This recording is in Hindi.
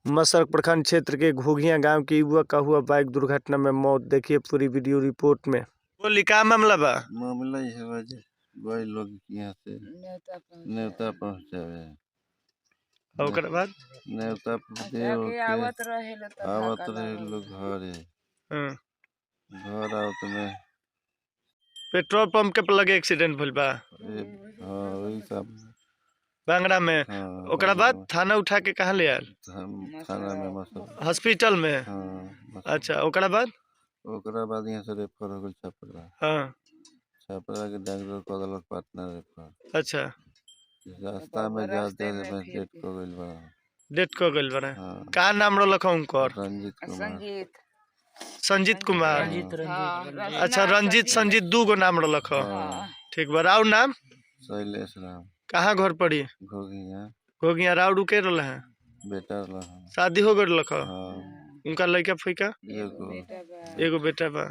मसरक प्रखंड क्षेत्र के घोघिया गांव के युवक का हुआ बाइक दुर्घटना में मौत। देखिए पूरी वीडियो रिपोर्ट में। बोली का मामला बा? मामला ये है जे वही लोग यहाँ से न्योता पहुँचावे ओकर बाद न्योता दे आवत रहे लोग घरे घर आवत में पेट्रोल पंप के लगे एक्सीडेंट भइल बा। वही सब बांगड़ा में। ओकरा बाद थाना उठा के कहाँ ले आयल? थाना में मसल हॉस्पिटल में। अच्छा ओकरा बाद यहाँ से रेफर हो गई छपरा। छपरा के डॉक्टर को देलक पटना रेफर। अच्छा रास्ता में जाते में डेथ को गइल बा। का नाम रहलक उनकर? संजीत कुमार। अच्छा रंजीत संजीत दू गो नाम रहलक। ठीक बा। राउर नाम? शैलेश राम। कहाँ घर पड़ी? घोघिया। राउर के रहल है? बेटा शादी हो गइल? उनका लड़का फैका? एगो बेटा बा।